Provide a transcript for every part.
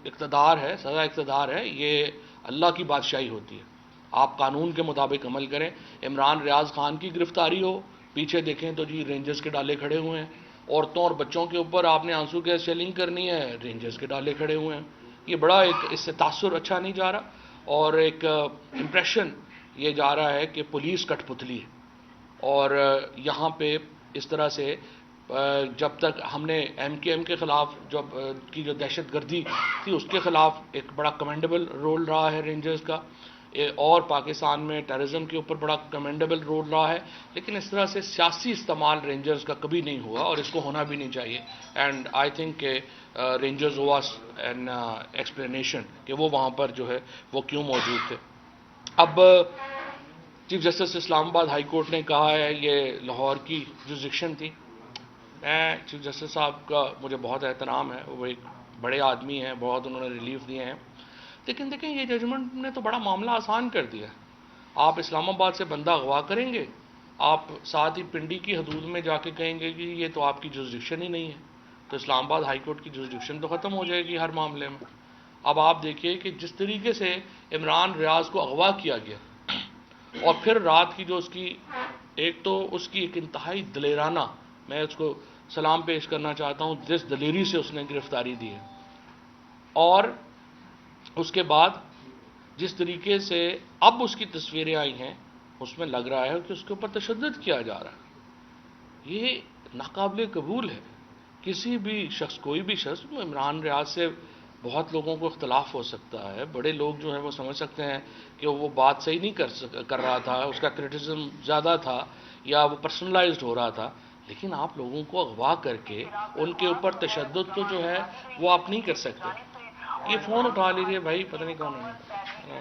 اقتدار ہے، سزا اقتدار ہے، یہ اللہ کی بادشاہی ہوتی ہے. آپ قانون کے مطابق عمل کریں. عمران ریاض خان کی گرفتاری ہو، پیچھے دیکھیں تو جی رینجرز کے ڈالے کھڑے ہوئے ہیں. عورتوں اور بچوں کے اوپر آپ نے آنسو گیس سیلنگ کرنی ہے، رینجرز کے ڈالے کھڑے ہوئے ہیں. یہ بڑا ایک اس سے تاثر اچھا نہیں جا رہا، اور ایک امپریشن یہ جا رہا ہے کہ پولیس کٹ پتلی ہے. اور یہاں پہ اس طرح سے جب تک ہم نے ایم کے خلاف کی جو دہشت گردی تھی اس کے خلاف ایک بڑا کمینڈیبل رول رہا ہے رینجرز کا، اور پاکستان میں ٹیررزم کے اوپر بڑا کمینڈیبل رول رہا ہے. لیکن اس طرح سے سیاسی استعمال رینجرز کا کبھی نہیں ہوا، اور اس کو ہونا بھی نہیں چاہیے. اینڈ آئی تھنک کہ رینجرز واز این ایکسپلینیشن کہ وہ وہاں پر جو ہے وہ کیوں موجود تھے. اب چیف جسٹس اسلام آباد ہائی کورٹ نے کہا ہے یہ لاہور کی جوریسڈکشن تھی. میں چیف جسٹس صاحب کا مجھے بہت احترام ہے، وہ ایک بڑے آدمی ہیں، بہت انہوں نے ریلیف دیے ہیں. لیکن دیکھیں یہ ججمنٹ نے تو بڑا معاملہ آسان کر دیا. آپ اسلام آباد سے بندہ اغوا کریں گے، آپ ساتھ ہی پنڈی کی حدود میں جا کے کہیں گے کہ یہ تو آپ کی جوریسڈکشن ہی نہیں ہے، تو اسلام آباد ہائی کورٹ کی جوریسڈکشن تو ختم ہو جائے گی ہر معاملے میں. اب آپ دیکھیے کہ جس طریقے سے عمران ریاض کو اغوا کیا گیا، اور پھر رات کی جو اس کی ایک تو اس کی ایک انتہائی دلیرانہ، میں اس کو سلام پیش کرنا چاہتا ہوں جس دلیری سے اس نے گرفتاری دی ہے، اور اس کے بعد جس طریقے سے اب اس کی تصویریں آئی ہیں اس میں لگ رہا ہے کہ اس کے اوپر تشدد کیا جا رہا ہے. یہ ناقابل قبول ہے. کسی بھی شخص، کوئی بھی شخص، عمران ریاض سے بہت لوگوں کو اختلاف ہو سکتا ہے، بڑے لوگ جو ہیں وہ سمجھ سکتے ہیں کہ وہ بات صحیح نہیں کر رہا تھا، اس کا کرٹیسزم زیادہ تھا یا وہ پرسنلائزڈ ہو رہا تھا. لیکن آپ لوگوں کو اغوا کر کے ان کے اوپر تشدد تو جو ہے وہ آپ نہیں کر سکتے. یہ فون اٹھا لیجیے بھائی، پتہ نہیں کون ہے.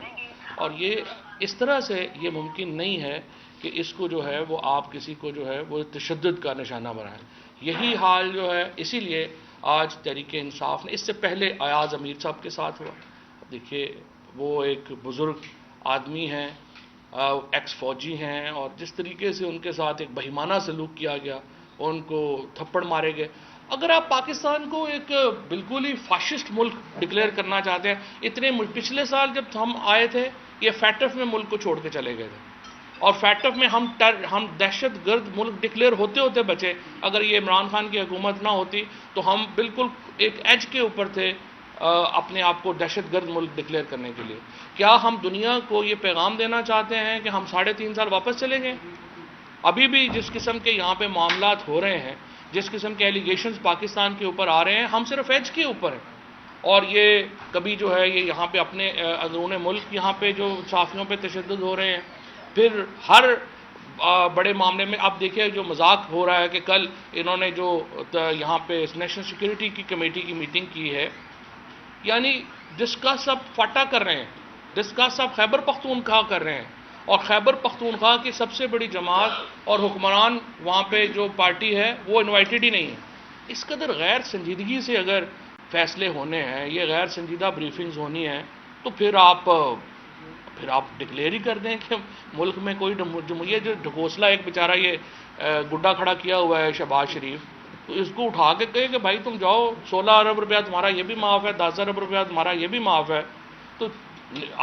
اور یہ اس طرح سے یہ ممکن نہیں ہے کہ اس کو جو ہے وہ آپ کسی کو جو ہے وہ تشدد کا نشانہ بنائیں. یہی حال جو ہے، اسی لیے آج تحریک انصاف نے، اس سے پہلے ایاز امیر صاحب کے ساتھ ہوا. دیکھیے وہ ایک بزرگ آدمی ہیں، ایکس فوجی ہیں، اور جس طریقے سے ان کے ساتھ ایک بہیمانہ سلوک کیا گیا، ان کو تھپڑ مارے گئے. اگر آپ پاکستان کو ایک بالکل ہی فاشسٹ ملک ڈکلیئر کرنا چاہتے ہیں، اتنے پچھلے سال جب ہم آئے تھے یہ فیٹف میں ملک کو چھوڑ کے چلے گئے تھے، اور فیٹف میں ہم دہشت گرد ملک ڈکلیئر ہوتے ہوتے بچے. اگر یہ عمران خان کی حکومت نہ ہوتی تو ہم بالکل ایک ایج کے اوپر تھے اپنے آپ کو دہشت گرد ملک ڈکلیئر کرنے کے لیے. کیا ہم دنیا کو یہ پیغام دینا چاہتے ہیں کہ ہم 3.5 سال واپس چلے گئے؟ ابھی بھی جس قسم کے یہاں پہ معاملات ہو رہے ہیں، جس قسم کے ایلیگیشنز پاکستان کے اوپر آ رہے ہیں، ہم صرف ایج کے اوپر ہیں. اور یہ کبھی جو ہے یہ یہاں پہ اپنے اندرون ملک یہاں پہ جو صحافیوں پہ تشدد ہو رہے ہیں، پھر ہر بڑے معاملے میں آپ دیکھیں جو مذاق ہو رہا ہے کہ کل انہوں نے جو یہاں پہ نیشنل سیکورٹی کی کمیٹی کی میٹنگ کی ہے، یعنی ڈسکس اب فاٹا کر رہے ہیں، ڈسکس اب خیبر پختونخوا کر رہے ہیں، اور خیبر پختونخوا کی سب سے بڑی جماعت اور حکمران وہاں پہ جو پارٹی ہے وہ انوائٹڈ ہی نہیں ہے. اس قدر غیر سنجیدگی سے اگر فیصلے ہونے ہیں، یہ غیر سنجیدہ بریفنگز ہونی ہیں، تو پھر آپ ڈکلیئر ہی کر دیں کہ ملک میں کوئی یہ جو ڈھکوسلا ایک بیچارہ یہ گڈا کھڑا کیا ہوا ہے شہباز شریف، تو اس کو اٹھا کے کہے کہ بھائی تم جاؤ 16 ارب روپیہ تمہارا یہ بھی معاف ہے، 10 ارب روپیہ تمہارا یہ بھی معاف ہے، تو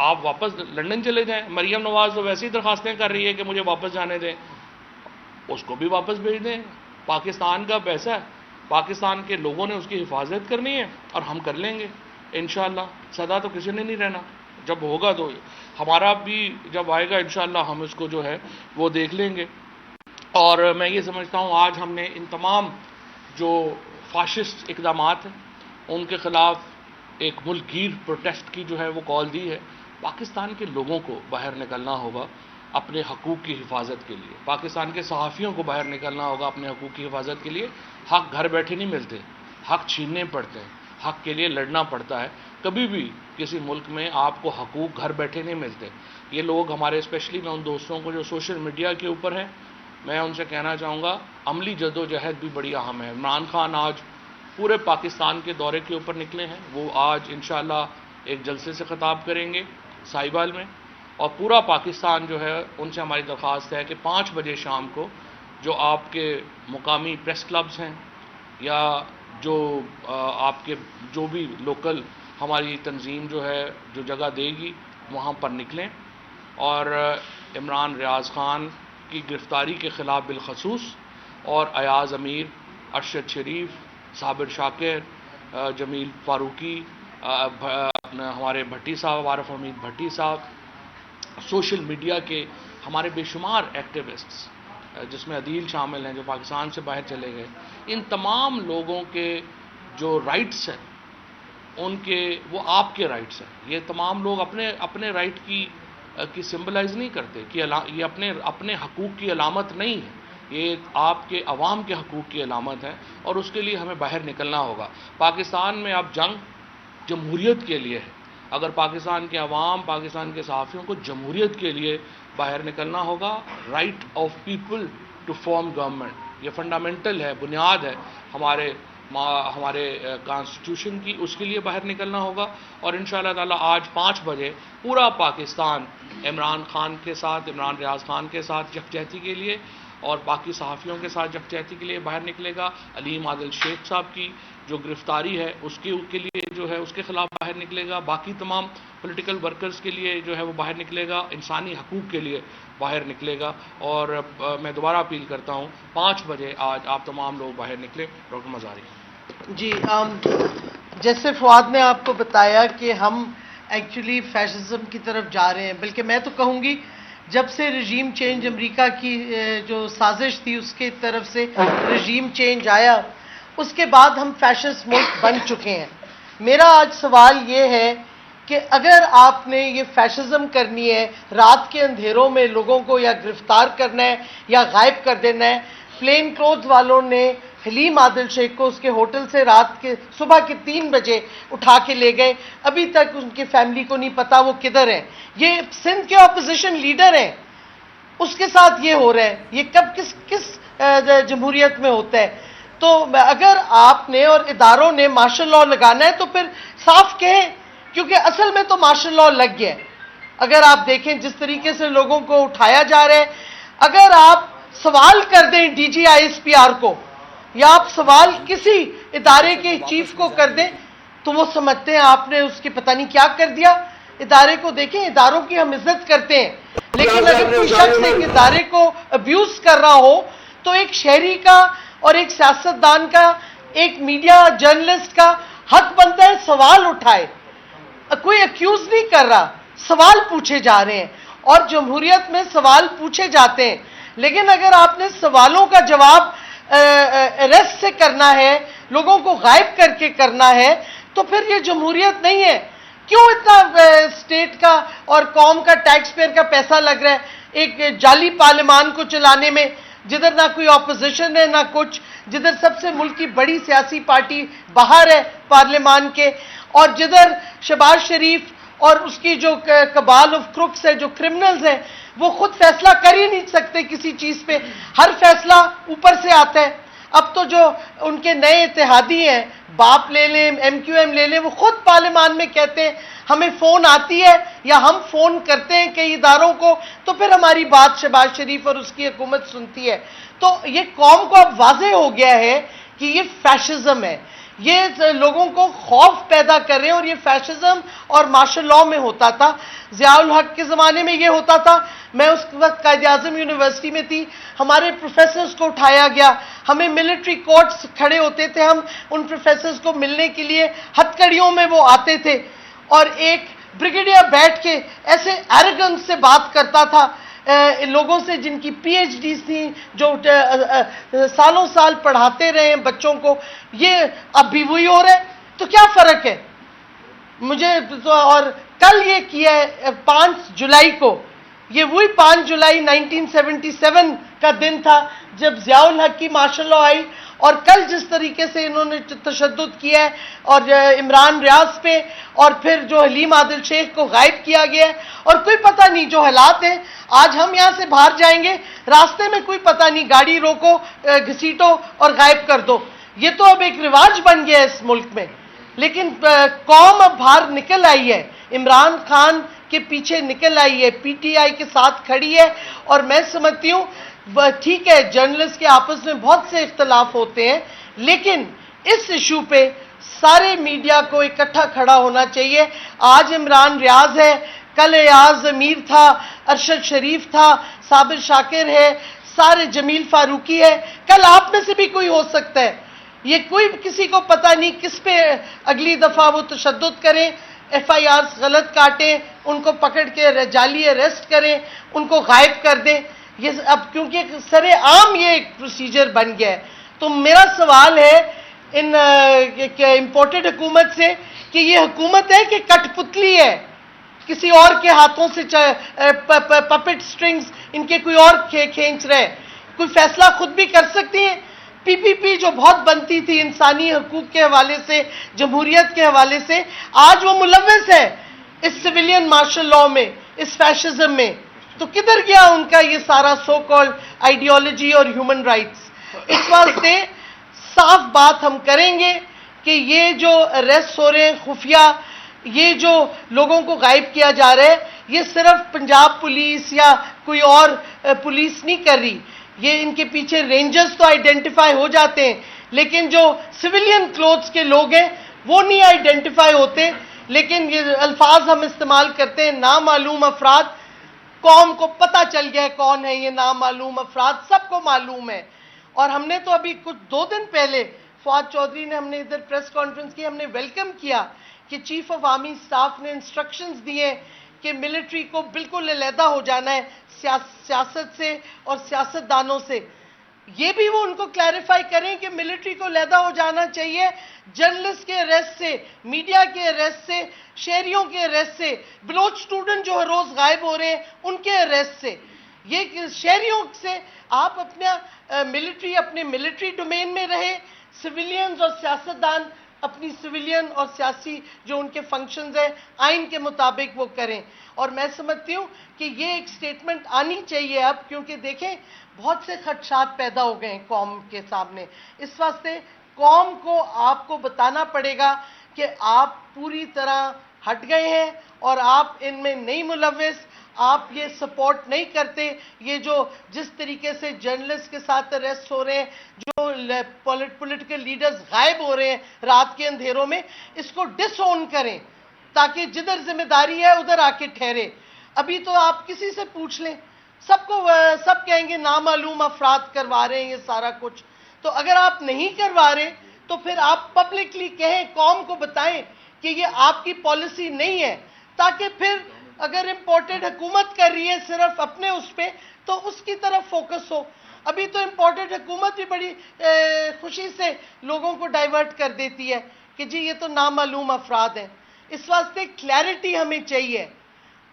آپ واپس لنڈن چلے جائیں. مریم نواز تو ویسی درخواستیں کر رہی ہے کہ مجھے واپس جانے دیں، اس کو بھی واپس بھیج دیں. پاکستان کا پیسہ ہے، پاکستان کے لوگوں نے اس کی حفاظت کرنی ہے، اور ہم کر لیں گے انشاءاللہ. سدا تو کسی نے نہیں رہنا، جب ہوگا تو ہمارا بھی جب آئے گا انشاءاللہ ہم اس کو جو ہے وہ دیکھ لیں گے. اور میں یہ سمجھتا ہوں آج ہم نے ان تمام جو فاشسٹ اقدامات ہیں ان کے خلاف ایک ملک گیر پروٹیسٹ کی جو ہے وہ کال دی ہے. پاکستان کے لوگوں کو باہر نکلنا ہوگا اپنے حقوق کی حفاظت کے لیے، پاکستان کے صحافیوں کو باہر نکلنا ہوگا اپنے حقوق کی حفاظت کے لیے. حق گھر بیٹھے نہیں ملتے، حق چھیننے پڑتے ہیں، حق کے لیے لڑنا پڑتا ہے. کبھی بھی کسی ملک میں آپ کو حقوق گھر بیٹھے نہیں ملتے. یہ لوگ ہمارے اسپیشلی میں ان دوستوں کو جو سوشل میڈیا کے اوپر ہیں، میں ان سے کہنا چاہوں گا عملی جدوجہد بھی بڑی اہم ہے. عمران خان آج پورے پاکستان کے دورے کے اوپر نکلے ہیں، وہ آج انشاءاللہ ایک جلسے سے خطاب کریں گے سائبال میں، اور پورا پاکستان جو ہے ان سے ہماری درخواست ہے کہ 5 بجے شام کو جو آپ کے مقامی پریس کلبز ہیں یا جو آپ کے جو بھی لوکل ہماری تنظیم جو ہے جو جگہ دے گی وہاں پر نکلیں اور عمران ریاض خان کی گرفتاری کے خلاف بالخصوص اور ایاز امیر، ارشد شریف، صابر شاکر، جمیل فاروقی، ہمارے بھٹی صاحب، عارف حمید بھٹی صاحب، سوشل میڈیا کے ہمارے بے شمار ایکٹیوسٹس جس میں عدیل شامل ہیں جو پاکستان سے باہر چلے گئے، ان تمام لوگوں کے جو رائٹس ہیں ان کے وہ آپ کے رائٹس ہیں. یہ تمام لوگ اپنے رائٹ کی سمبلائز نہیں کرتے کہ یہ اپنے حقوق کی علامت نہیں ہے، یہ آپ کے عوام کے حقوق کی علامت ہے اور اس کے لیے ہمیں باہر نکلنا ہوگا. پاکستان میں اب جنگ جمہوریت کے لیے ہے. اگر پاکستان کے عوام، پاکستان کے صحافیوں کو جمہوریت کے لیے باہر نکلنا ہوگا، right of people to form government, یہ فنڈامنٹل ہے، بنیاد ہے ہمارے کانسٹیٹیوشن کی، اس کے لیے باہر نکلنا ہوگا. اور انشاءاللہ تعالی آج 5 بجے پورا پاکستان عمران خان کے ساتھ، عمران ریاض خان کے ساتھ یکجہتی کے لیے اور باقی صحافیوں کے ساتھ یکجہتی کے لیے باہر نکلے گا. علیم عادل شیخ صاحب کی جو گرفتاری ہے اس کے لیے جو ہے اس کے خلاف باہر نکلے گا. باقی تمام پولیٹیکل ورکرز کے لیے جو ہے وہ باہر نکلے گا. انسانی حقوق کے لیے باہر نکلے گا. اور میں دوبارہ اپیل کرتا ہوں 5 بجے آج آپ تمام لوگ باہر نکلیں. ڈاکٹر مزاری. جی جیسے فواد نے آپ کو بتایا کہ ہم ایکچولی فیشزم کی طرف جا رہے ہیں، بلکہ میں تو کہوں گی جب سے رژیم چینج امریکہ کی جو سازش تھی اس کے طرف سے رژیم چینج آیا اس کے بعد ہم فیشسٹ ملک بن چکے ہیں. میرا آج سوال یہ ہے کہ اگر آپ نے یہ فیشزم کرنی ہے، رات کے اندھیروں میں لوگوں کو یا گرفتار کرنا ہے یا غائب کر دینا ہے. پلین کلوتھ والوں نے حلیم عادل شیخ کو اس کے ہوٹل سے صبح کے 3 بجے اٹھا کے لے گئے. ابھی تک ان کی فیملی کو نہیں پتا وہ کدھر ہیں. یہ سندھ کے اپوزیشن لیڈر ہیں، اس کے ساتھ یہ ہو رہا ہے. یہ کب کس جمہوریت میں ہوتا ہے؟ تو اگر آپ نے اور اداروں نے مارشل لاء لگانا ہے تو پھر صاف کہیں، کیونکہ اصل میں تو مارشل لاء لگ گیا ہے. اگر آپ دیکھیں جس طریقے سے لوگوں کو اٹھایا جا رہا ہے، اگر آپ سوال کر دیں D G I S P R کو یا آپ سوال کسی ادارے کے چیف کو کر دیں تو وہ سمجھتے ہیں آپ نے اس کی پتہ نہیں کیا کر دیا. ادارے کو دیکھیں، اداروں کی ہم عزت کرتے ہیں، لیکن اگر کوئی شخص ایک ادارے کو ابیوز کر رہا ہو تو ایک شہری کا اور ایک سیاستدان کا، ایک میڈیا جرنلسٹ کا حق بنتا ہے سوال اٹھائے. کوئی ایکیوز نہیں کر رہا، سوال پوچھے جا رہے ہیں اور جمہوریت میں سوال پوچھے جاتے ہیں. لیکن اگر آپ نے سوالوں کا جواب ارسٹ سے کرنا ہے، لوگوں کو غائب کر کے کرنا ہے، تو پھر یہ جمہوریت نہیں ہے. کیوں اتنا اسٹیٹ کا اور قوم کا ٹیکس پیئر کا پیسہ لگ رہا ہے ایک جعلی پارلیمان کو چلانے میں، جدھر نہ کوئی اپوزیشن ہے نہ کچھ، جدھر سب سے ملک کی بڑی سیاسی پارٹی باہر ہے پارلیمان کے، اور جدھر شہباز شریف اور اس کی جو کبال آف کروکس ہے، جو کرمنلز ہیں، وہ خود فیصلہ کر ہی نہیں سکتے کسی چیز پہ. ہر فیصلہ اوپر سے آتا ہے. اب تو جو ان کے نئے اتحادی ہیں، باپ لے لیں، ایم کیو ایم لے لیں، وہ خود پارلیمان میں کہتے ہیں ہمیں فون آتی ہے یا ہم فون کرتے ہیں کئی اداروں کو تو پھر ہماری بات شہباز شریف اور اس کی حکومت سنتی ہے. تو یہ قوم کو اب واضح ہو گیا ہے کہ یہ فیشزم ہے، یہ لوگوں کو خوف پیدا کر رہے ہیں. اور یہ فیشزم اور مارشل لاء میں ہوتا تھا. ضیاء الحق کے زمانے میں یہ ہوتا تھا. میں اس وقت قائد اعظم یونیورسٹی میں تھی، ہمارے پروفیسرز کو اٹھایا گیا، ہمیں ملٹری کورٹس کھڑے ہوتے تھے، ہم ان پروفیسرز کو ملنے کے لیے ہتھکڑیوں میں وہ آتے تھے اور ایک بریگیڈیئر بیٹھ کے ایسے ایروگنس سے بات کرتا تھا لوگوں سے جن کی پی ایچ ڈیز تھیں، جو سالوں سال پڑھاتے رہے ہیں بچوں کو. یہ اب بھی وہی ہو رہا ہے. تو کیا فرق ہے مجھے؟ اور کل یہ کیا ہے 5 جولائی کو، یہ وہی 5 جولائی 1977 کا دن تھا جب ضیاء الحق کی مارشل لاء آئی. اور کل جس طریقے سے انہوں نے تشدد کیا ہے اور عمران ریاض پہ، اور پھر جو حلیم عادل شیخ کو غائب کیا گیا ہے، اور کوئی پتہ نہیں جو حالات ہیں. آج ہم یہاں سے باہر جائیں گے، راستے میں کوئی پتہ نہیں، گاڑی روکو، گھسیٹو اور غائب کر دو. یہ تو اب ایک رواج بن گیا ہے اس ملک میں. لیکن قوم اب باہر نکل آئی ہے، عمران خان کے پیچھے نکل آئی ہے، پی ٹی آئی کے ساتھ کھڑی ہے. اور میں سمجھتی ہوں ٹھیک ہے جرنلسٹ کے آپس میں بہت سے اختلاف ہوتے ہیں، لیکن اس ایشو پہ سارے میڈیا کو اکٹھا کھڑا ہونا چاہیے. آج عمران ریاض ہے, کل ایاز امیر تھا, ارشد شریف تھا, صابر شاکر ہے, سارے جمیل فاروقی ہے, کل آپ میں سے بھی کوئی ہو سکتا ہے. یہ کوئی کسی کو پتہ نہیں کس پہ اگلی دفعہ وہ تشدد کریں, ایف آئی آرز غلط کاٹیں, ان کو پکڑ کے جعلی اریسٹ کریں, ان کو غائب کر دیں. یہ اب کیونکہ سر عام یہ ایک پروسیجر بن گیا ہے. تو میرا سوال ہے ان امپورٹڈ حکومت سے کہ یہ حکومت ہے کہ کٹ پتلی ہے, کسی اور کے ہاتھوں سے پپٹ سٹرنگز ان کے کوئی اور کھینچ رہے, کوئی فیصلہ خود بھی کر سکتی ہیں. پی پی پی جو بہت بنتی تھی انسانی حقوق کے حوالے سے, جمہوریت کے حوالے سے, آج وہ ملوث ہے اس سویلین مارشل لاء میں, اس فیشزم میں. تو کدھر گیا ان کا یہ سارا سو کالڈ آئیڈیالوجی اور ہیومن رائٹس؟ اس واسطے صاف بات ہم کریں گے کہ یہ جو اریسٹ ہو رہے ہیں خفیہ, یہ جو لوگوں کو غائب کیا جا رہا ہے, یہ صرف پنجاب پولیس یا کوئی اور پولیس نہیں کر رہی. یہ ان کے پیچھے رینجرز تو آئیڈینٹیفائی ہو جاتے ہیں, لیکن جو سویلین کلوتھس کے لوگ ہیں وہ نہیں آئیڈینٹیفائی ہوتے. لیکن یہ الفاظ ہم استعمال کرتے ہیں نامعلوم افراد. قوم کو پتہ چل گیا ہے کون ہے یہ نامعلوم افراد, سب کو معلوم ہے. اور ہم نے تو ابھی کچھ 2 دن پہلے فواد چودھری نے, ہم نے ادھر پریس کانفرنس کی, ہم نے ویلکم کیا کہ چیف آف آرمی سٹاف نے انسٹرکشنز دیے کہ ملٹری کو بالکل علیحدہ ہو جانا ہے سیاست سے اور سیاستدانوں سے. یہ بھی وہ ان کو کلیریفائی کریں کہ ملٹری کو علیحدہ ہو جانا چاہیے جرنلسٹ کے اریسٹ سے, میڈیا کے اریسٹ سے, شہریوں کے اریسٹ سے, بلوچ اسٹوڈنٹ جو ہر روز غائب ہو رہے ہیں ان کے اریسٹ سے. یہ شہریوں سے آپ اپنا ملٹری اپنے ملٹری ڈومین میں رہے, سویلینز اور سیاستدان اپنی سویلین اور سیاسی جو ان کے فنکشنز ہیں آئین کے مطابق وہ کریں. اور میں سمجھتی ہوں کہ یہ ایک سٹیٹمنٹ آنی چاہیے اب, کیونکہ دیکھیں بہت سے خدشات پیدا ہو گئے ہیں قوم کے سامنے. اس واسطے قوم کو آپ کو بتانا پڑے گا کہ آپ پوری طرح ہٹ گئے ہیں اور آپ ان میں نہیں ملوث, آپ یہ سپورٹ نہیں کرتے. یہ جو جس طریقے سے جرنلسٹ کے ساتھ اریسٹ ہو رہے ہیں, جو پولیٹیکل لیڈرز غائب ہو رہے ہیں رات کے اندھیروں میں, اس کو ڈس اون کریں تاکہ جدھر ذمہ داری ہے ادھر آ کے ٹھہرے. ابھی تو آپ کسی سے پوچھ لیں, سب کہیں گے نامعلوم افراد کروا رہے ہیں یہ سارا کچھ. تو اگر آپ نہیں کروا رہے تو پھر آپ پبلکلی کہیں, قوم کو بتائیں کہ یہ آپ کی پالیسی نہیں ہے, تاکہ پھر اگر امپورٹڈ حکومت کر رہی ہے صرف اپنے اس پہ تو اس کی طرف فوکس ہو. ابھی تو امپورٹڈ حکومت بھی بڑی خوشی سے لوگوں کو ڈائیورٹ کر دیتی ہے کہ جی یہ تو نامعلوم افراد ہیں. اس واسطے کلیئرٹی ہمیں چاہیے,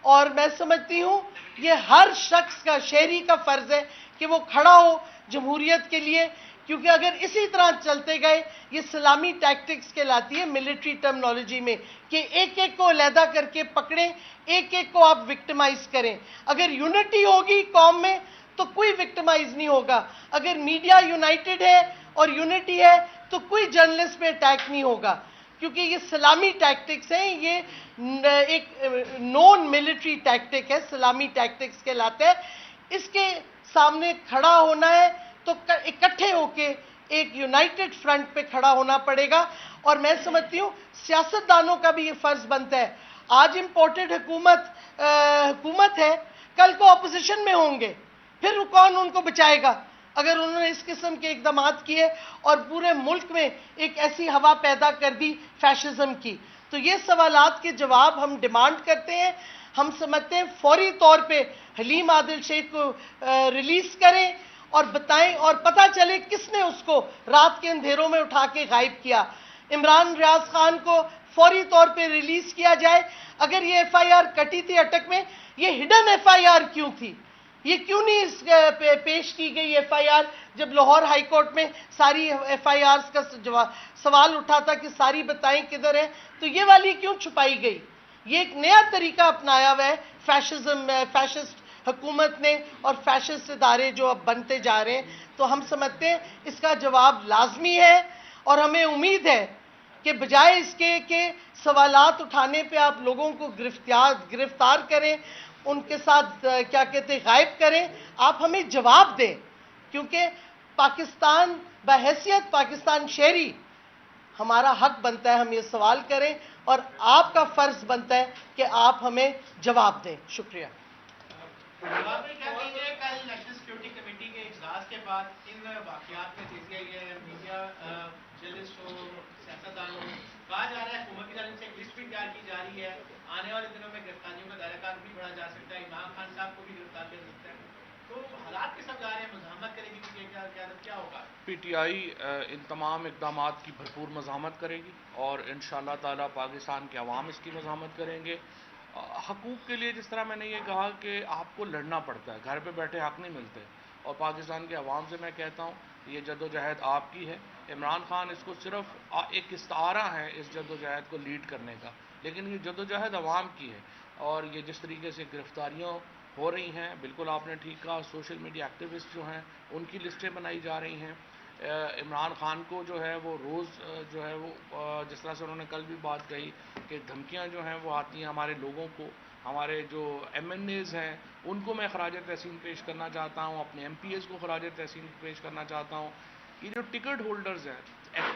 اور میں سمجھتی ہوں یہ ہر شخص کا, شہری کا فرض ہے کہ وہ کھڑا ہو جمہوریت کے لیے. کیونکہ اگر اسی طرح چلتے گئے, یہ سلامی ٹیکٹکس کہلاتی ہے ملٹری ٹرمنالوجی میں, کہ ایک ایک کو علیحدہ کر کے پکڑیں, ایک ایک کو آپ وکٹمائز کریں. اگر یونٹی ہوگی قوم میں تو کوئی وکٹمائز نہیں ہوگا. اگر میڈیا یونائٹڈ ہے اور یونٹی ہے تو کوئی جرنلسٹ پہ اٹیک نہیں ہوگا, کیونکہ یہ سلامی ٹیکٹکس ہیں. یہ ایک نون ملٹری ٹیکٹک ہے, سلامی ٹیکٹکس کہلاتے ہیں. اس کے سامنے کھڑا ہونا ہے تو اکٹھے ہو کے ایک یونائٹڈ فرنٹ پہ کھڑا ہونا پڑے گا. اور میں سمجھتی ہوں سیاستدانوں کا بھی یہ فرض بنتا ہے. آج امپورٹڈ حکومت ہے, کل کو اپوزیشن میں ہوں گے, پھر کون ان کو بچائے گا اگر انہوں نے اس قسم کے اقدامات کیے اور پورے ملک میں ایک ایسی ہوا پیدا کر دی فیشزم کی. تو یہ سوالات کے جواب ہم ڈیمانڈ کرتے ہیں. ہم سمجھتے ہیں فوری طور پہ حلیم عادل شیخ کو ریلیز کریں اور بتائیں, اور پتہ چلے کس نے اس کو رات کے اندھیروں میں اٹھا کے غائب کیا. عمران ریاض خان کو فوری طور پہ ریلیز کیا جائے. اگر یہ ایف آئی آر کٹی تھی اٹک میں, یہ ہڈن ایف آئی آر کیوں تھی؟ یہ کیوں نہیں پیش کی گئی ایف آئی آر جب لاہور ہائی کورٹ میں ساری ایف آئی آرز کا سوال اٹھا تھا کہ ساری بتائیں کدھر ہے, تو یہ والی کیوں چھپائی گئی؟ یہ ایک نیا طریقہ اپنایا ہوا ہے فیشسٹ حکومت نے اور فیشسٹ ادارے جو اب بنتے جا رہے ہیں. تو ہم سمجھتے ہیں اس کا جواب لازمی ہے, اور ہمیں امید ہے کہ بجائے اس کے کہ سوالات اٹھانے پہ آپ لوگوں کو گرفتار کریں, ان کے ساتھ کیا کہتے غائب کریں, آپ ہمیں جواب دیں. کیونکہ پاکستان بحیثیت پاکستان شہری ہمارا حق بنتا ہے ہم یہ سوال کریں اور آپ کا فرض بنتا ہے کہ آپ ہمیں جواب دیں. شکریہ. کل نیشنل سیکورٹی کمیٹی کے اجلاس کے بعد ان واقعات میں تیزی آئی ہے. میڈیا جرنلسٹ ہو, سیاستدان ہو, کہا جا رہا ہے حکومت کی جانب سے ایک لسٹ بھی تیار کی جا رہی ہے. آنے والے دنوں میں گرفتاریوں کا دائرہ کار بھی بڑھا جا سکتا ہے. عمران خان صاحب کو بھی گرفتار کیا جا سکتا ہے. تو حالات کے سب جا رہے ہیں, مزاحمت کرے گی قیادت کیا ہوگا؟ پی ٹی آئی ان تمام اقدامات کی بھرپور مزاحمت کرے گی اور انشاءاللہ تعالی پاکستان کے عوام اس کی مزاحمت کریں گے. حقوق کے لیے جس طرح میں نے یہ کہا کہ آپ کو لڑنا پڑتا ہے, گھر پہ بیٹھے حق نہیں ملتے, اور پاکستان کے عوام سے میں کہتا ہوں یہ جدوجہد آپ کی ہے. عمران خان اس کو صرف ایک استعارہ ہے اس جدوجہد کو لیڈ کرنے کا, لیکن یہ جدوجہد عوام کی ہے. اور یہ جس طریقے سے گرفتاریاں ہو رہی ہیں, بالکل آپ نے ٹھیک کہا, سوشل میڈیا ایکٹیوسٹ جو ہیں ان کی لسٹیں بنائی جا رہی ہیں. عمران خان کو جو ہے وہ روز جو ہے وہ جس طرح سے انہوں نے کل بھی بات کہی کہ دھمکیاں جو ہیں وہ آتی ہیں ہمارے لوگوں کو, ہمارے جو ایم این ایز ہیں ان کو میں خراج تحسین پیش کرنا چاہتا ہوں, اپنے ایم پی ایز کو خراج تحسین پیش کرنا چاہتا ہوں. یہ جو ٹکٹ ہولڈرز ہیں,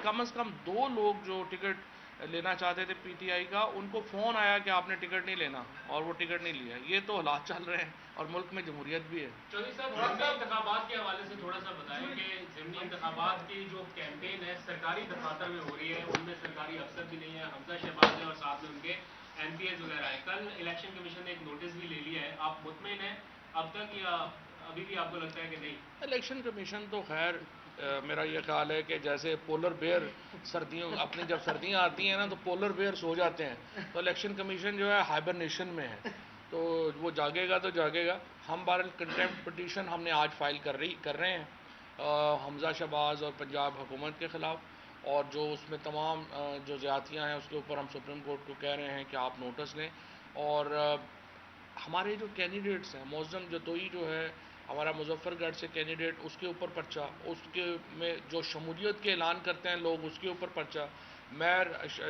کم از کم 2 لوگ جو ٹکٹ لینا چاہتے تھے پی ٹی آئی کا, ان کو فون آیا کہ آپ نے ٹکٹ نہیں لینا اور وہ ٹکٹ نہیں لیا. یہ تو حالات چل رہے ہیں اور ملک میں جمہوریت بھی ہے. چودھری صاحب, ضمنی انتخابات کے حوالے سے تھوڑا سا بتائیں کہ ضمنی انتخابات کی جو کیمپین ہے سرکاری دفاتر میں ہو رہی ہے, ان میں سرکاری افسر بھی نہیں ہے, حمزہ شہباز ہیں اور ساتھ میں ان کے ایم پی ایز وغیرہ ہیں. کل الیکشن کمیشن نے ایک نوٹس بھی لے لیا ہے, آپ مطمئن ہیں اب تک یا ابھی بھی آپ کو لگتا ہے کہ نہیں؟ الیکشن کمیشن تو خیر میرا یہ خیال ہے کہ جیسے پولر بیئر سردیوں اپنی جب سردیاں آتی ہیں نا تو پولر بیئر سو جاتے ہیں, تو الیکشن کمیشن جو ہے ہائبرنیشن میں ہے, تو وہ جاگے گا تو جاگے گا. ہم بہرحال کنٹیمپٹ پٹیشن ہم نے آج فائل کر رہے ہیں حمزہ شہباز اور پنجاب حکومت کے خلاف, اور جو اس میں تمام جو زیادتیاں ہیں اس کے اوپر ہم سپریم کورٹ کو کہہ رہے ہیں کہ آپ نوٹس لیں. اور ہمارے جو کینڈیڈیٹس ہیں, معظم جتوئی جو ہے ہمارا مظفر گڑھ سے کینڈیڈیٹ, اس کے اوپر پرچہ, اس کے میں جو شمولیت کے اعلان کرتے ہیں لوگ اس کے اوپر پرچہ. میر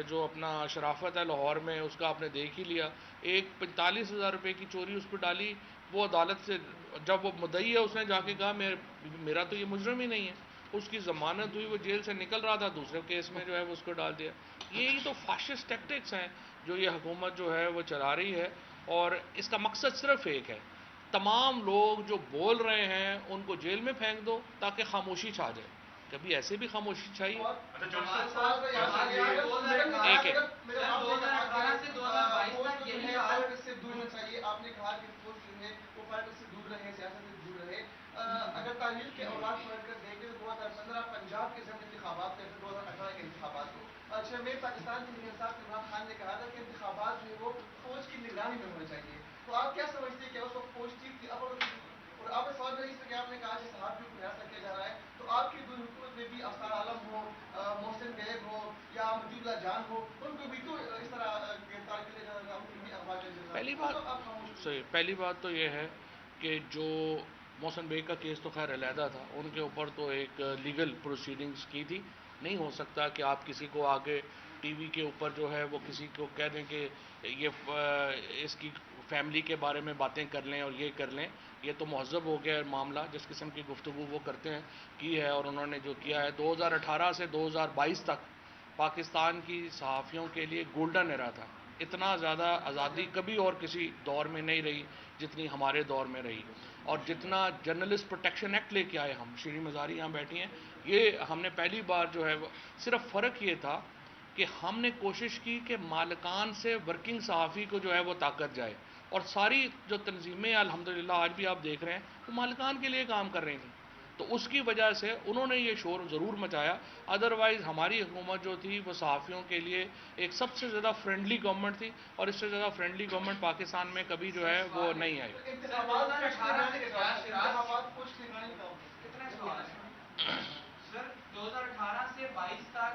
جو اپنا شرافت ہے لاہور میں, اس کا آپ نے دیکھ ہی لیا, ایک 45,000 روپے کی چوری اس پہ ڈالی. وہ عدالت سے جب وہ مدعی ہے اس نے جا کے کہا میرا تو یہ مجرم ہی نہیں ہے, اس کی ضمانت ہوئی, وہ جیل سے نکل رہا تھا, دوسرے کیس میں جو ہے وہ اس کو ڈال دیا. یہی تو فاشسٹ ٹیکٹکس ہیں جو یہ حکومت جو ہے وہ چلا رہی ہے, اور اس کا مقصد صرف ایک ہے, تمام لوگ جو بول رہے ہیں ان کو جیل میں پھینک دو تاکہ خاموشی چھا جائے. کبھی ایسے بھی خاموشی چاہیے. اگر تاریخ کے اوقات پلٹ کر دیکھیں تو 2015 پنجاب کے ضمن انتخابات تھے, پھر 2018 کے انتخابات کو. شمیر پاکستان کے لیڈر صاحب عمران خان نے کہا تھا کہ انتخابات جو ہے وہ فوج کی نگرانی میں ہونے چاہیے. تو آپ کیا سمجھتے ہیں کہ اس وقت فوج تھی اب, اور آپ نے سوال نہیں کہ آپ نے کہا کہ صحافیوں کو ہراساں کیا جا رہا ہے, تو آپ کی دور حکومت میں بھی افسر عالم ہو, محسن بیگ ہو یا مجیب اللہ جان ہو, ان کو بھی تو اس طرح گرفتار کیا جا رہا ہے. پہلی بات تو یہ ہے کہ جو محسن بیگ کا کیس تو خیر علیحدہ تھا, ان کے اوپر تو ایک لیگل پروسیڈنگز کی تھی. نہیں ہو سکتا کہ آپ کسی کو آگے ٹی وی کے اوپر جو ہے وہ کسی کو کہہ دیں کہ یہ اس کی فیملی کے بارے میں باتیں کر لیں اور یہ کر لیں. یہ تو مہذب ہو گیا معاملہ, جس قسم کی گفتگو وہ کرتے ہیں کی ہے, اور انہوں نے جو کیا ہے 2018 سے 2022 تک پاکستان کی صحافیوں کے لیے گولڈن ایرا تھا. اتنا زیادہ آزادی کبھی اور کسی دور میں نہیں رہی جتنی ہمارے دور میں رہی, اور جتنا جرنلسٹ پروٹیکشن ایکٹ لے کے آئے ہم, شیریں مزاری یہاں بیٹھی ہیں, یہ ہم نے پہلی بار جو ہے صرف فرق یہ تھا کہ ہم نے کوشش کی کہ مالکان سے ورکنگ صحافی کو جو ہے وہ طاقت جائے, اور ساری جو تنظیمیں الحمدللہ آج بھی آپ دیکھ رہے ہیں وہ مالکان کے لیے کام کر رہی تھیں. تو اس کی وجہ سے انہوں نے یہ شور ضرور مچایا. ادروائز ہماری حکومت جو تھی وہ صحافیوں کے لیے ایک سب سے زیادہ فرینڈلی گورنمنٹ تھی, اور اس سے زیادہ فرینڈلی گورنمنٹ پاکستان میں کبھی جو ہے وہ نہیں آئی. سر 2018 سے 22 تک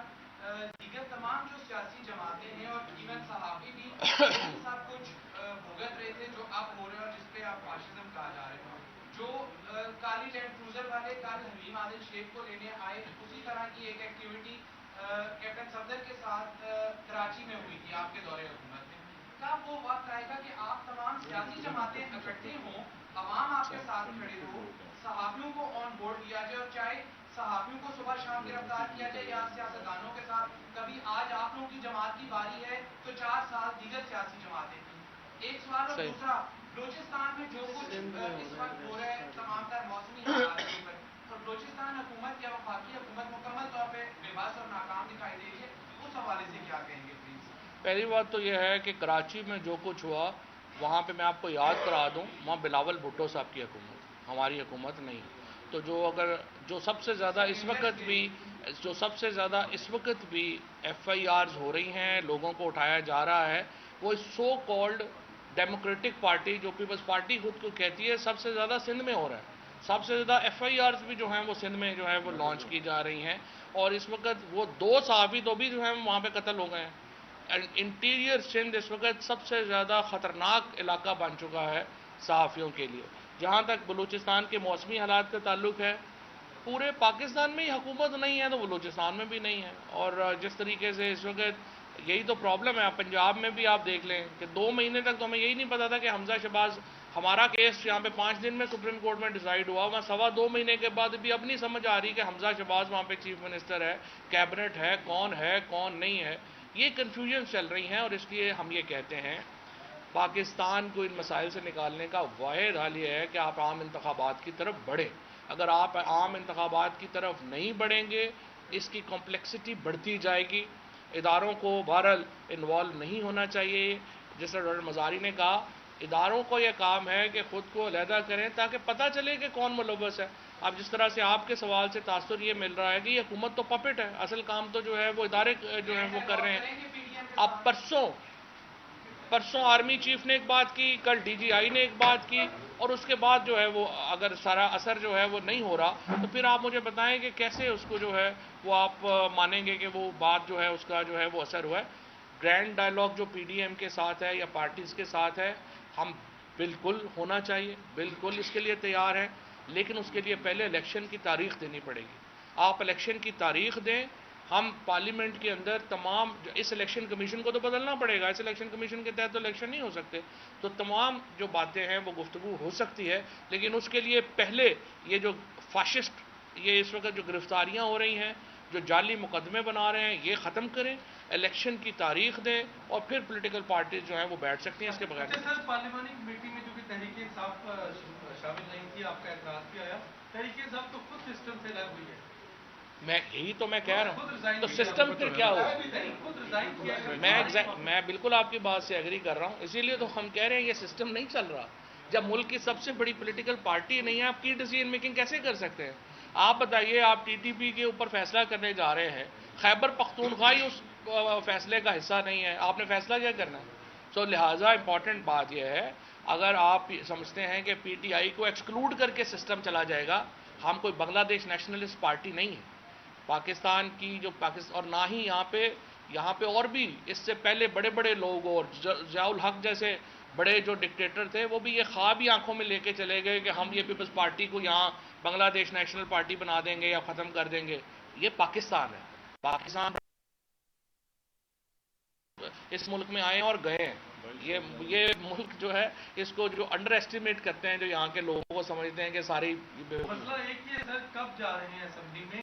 دیگر تمام جو سیاسی جماعتیں ہیں اور ایون صحافی بھی سب کچھ بھگت رہے تھے جو اب ہو رہے ہیں اور جس پہ آپ فاشزم کہا جا رہے ہیں. جو کالی لینڈ کروزر والے کل حلیم عادل شیخ کو لینے آئے, اسی طرح کی ایک ایکٹیویٹی کیپٹن صفدر کے ساتھ کراچی میں ہوئی تھی آپ کے دورے حکومت میں. کب وہ وقت آئے گا کہ آپ تمام سیاسی جماعتیں اکٹھے ہوں, عوام آپ کے ساتھ کھڑے ہو, صحافیوں کو آن بورڈ لیا جائے, اور چاہے صحافیوں کو صبح شام گرفتار کیا جائے یا سیاستدانوں کے ساتھ کبھی آج آپ لوگوں کی جماعت کی باری ہے تو 4 سال دیگر سیاسی جماعتیں تھیں. ایک سوال اور دوسرا, بلوچستان میں جو کچھ اس وقت ہو رہا ہے تمام تر موسمی حالات کے اوپر, اور بلوچستان حکومت یا وفاقی حکومت مکمل طور پہ بے بس اور ناکام دکھائی دے رہی ہے, اس حوالے سے کیا کہیں گے پلیز؟ پہلی بات تو یہ ہے کہ کراچی میں جو کچھ ہوا وہاں پہ میں آپ کو یاد کرا دوں, وہاں بلاول بھٹو صاحب کی حکومت, ہماری حکومت نہیں. تو جو سب سے زیادہ اس وقت بھی ایف آئی آرز ہو رہی ہیں, لوگوں کو اٹھایا جا رہا ہے, وہ سو کالڈ ڈیموکریٹک پارٹی جو پیپلز پارٹی خود کو کہتی ہے, سب سے زیادہ سندھ میں ہو رہا ہے. سب سے زیادہ ایف آئی آرز بھی جو ہیں وہ سندھ میں جو ہے وہ لانچ کی جا رہی ہیں, اور اس وقت وہ 2 صحافی تو بھی جو ہیں وہاں پہ قتل ہو گئے ہیں. انٹیریئر سندھ اس وقت سب سے زیادہ خطرناک علاقہ بن چکا ہے صحافیوں کے لیے. جہاں تک بلوچستان کے موسمی حالات کا تعلق ہے, پورے پاکستان میں ہی حکومت نہیں ہے تو بلوچستان میں بھی نہیں ہے. اور جس طریقے سے اس وقت یہی تو پرابلم ہے, پنجاب میں بھی آپ دیکھ لیں کہ 2 مہینے تک تو ہمیں یہی نہیں پتا تھا کہ حمزہ شہباز, ہمارا کیس یہاں پہ 5 دن میں سپریم کورٹ میں ڈیسائیڈ ہوا, وہاں 2.25 مہینے کے بعد بھی اب نہیں سمجھ آ رہی کہ حمزہ شہباز وہاں پہ چیف منسٹر ہے, کیبنٹ ہے کون نہیں ہے. یہ کنفیوژن چل رہی ہیں, اور اس لیے ہم یہ کہتے ہیں پاکستان کو ان مسائل سے نکالنے کا واحد حل یہ ہے کہ آپ عام انتخابات کی طرف بڑھیں. اگر آپ عام انتخابات کی طرف نہیں بڑھیں گے, اس کی کمپلیکسٹی بڑھتی جائے گی. اداروں کو بہرحال انوالو نہیں ہونا چاہیے. جیسے ڈاکٹر مزاری نے کہا, اداروں کو یہ کام ہے کہ خود کو علیحدہ کریں تاکہ پتہ چلے کہ کون ملوث ہے. اب جس طرح سے آپ کے سوال سے تاثر یہ مل رہا ہے کہ یہ حکومت تو پپٹ ہے, اصل کام تو جو ہے وہ ادارے جو ہیں وہ کر رہے ہیں. اب پرسوں آرمی چیف نے ایک بات کی, کل ڈی جی آئی نے ایک بات کی, اور اس کے بعد جو ہے وہ اگر سارا اثر جو ہے وہ نہیں ہو رہا تو پھر آپ مجھے بتائیں کہ کیسے اس کو جو ہے وہ آپ مانیں گے کہ وہ بات جو ہے اس کا جو ہے وہ اثر ہوا ہے. گرینڈ ڈائیلاگ جو پی ڈی ایم کے ساتھ ہے یا پارٹیز کے ساتھ ہے, ہم بالکل ہونا چاہیے, بالکل اس کے لیے تیار ہیں, لیکن اس کے لیے پہلے الیکشن کی تاریخ دینی پڑے گی. آپ الیکشن کی تاریخ دیں, ہم پارلیمنٹ کے اندر تمام اس الیکشن کمیشن کو تو بدلنا پڑے گا, اس الیکشن کمیشن کے تحت تو الیکشن نہیں ہو سکتے. تو تمام جو باتیں ہیں وہ گفتگو ہو سکتی ہے, لیکن اس کے لیے پہلے یہ جو فاشسٹ یہ اس وقت جو گرفتاریاں ہو رہی ہیں, جو جعلی مقدمے بنا رہے ہیں, یہ ختم کریں, الیکشن کی تاریخ دیں, اور پھر پولیٹیکل پارٹیز جو ہیں وہ بیٹھ سکتی ہیں اس کے بغیر. سر, پارلیمانی کمیٹی میں جو کہ تحریک انصاف شامل نہیں تھی, آپ کا اعتراض بھی آیا. تحریک انصاف تو خود سسٹم سے الگ ہوئی ہے. یہی تو میں کہہ رہا ہوں, تو سسٹم پھر کیا ہوا؟ میں بالکل آپ کی بات سے ایگری کر رہا ہوں, اسی لیے تو ہم کہہ رہے ہیں یہ سسٹم نہیں چل رہا. جب ملک کی سب سے بڑی پولیٹیکل پارٹی نہیں ہے, آپ کی ڈیسیژن میکنگ کیسے کر سکتے ہیں؟ آپ بتائیے, آپ ٹی ٹی پی کے اوپر فیصلہ کرنے جا رہے ہیں, خیبر پختونخوا ہی اس فیصلے کا حصہ نہیں ہے, آپ نے فیصلہ کیا کرنا ہے؟ سو لہٰذا امپورٹنٹ بات یہ ہے, اگر آپ سمجھتے ہیں کہ پی ٹی آئی کو ایکسکلوڈ کر کے سسٹم چلا جائے گا, ہم کوئی بنگلہ دیش نیشنلسٹ پارٹی نہیں ہے. پاکستان کی جو اور نہ ہی یہاں پہ اور بھی اس سے پہلے بڑے بڑے لوگ, اور ضیاء الحق جیسے بڑے جو ڈکٹیٹر تھے, وہ بھی یہ خواب ہی آنکھوں میں لے کے چلے گئے کہ ہم یہ پیپلز پارٹی کو یہاں بنگلہ دیش نیشنل پارٹی بنا دیں گے یا ختم کر دیں گے. یہ پاکستان ہے, پاکستان اس ملک میں آئے ہیں اور گئے ہیں. یہ ملک جو ہے اس کو جو انڈر ایسٹیمیٹ کرتے ہیں, جو یہاں کے لوگوں کو سمجھتے ہیں کہ ساری مسئلہ ایک ہی ہے سر, کب جا رہے ہیں اسمبلی میں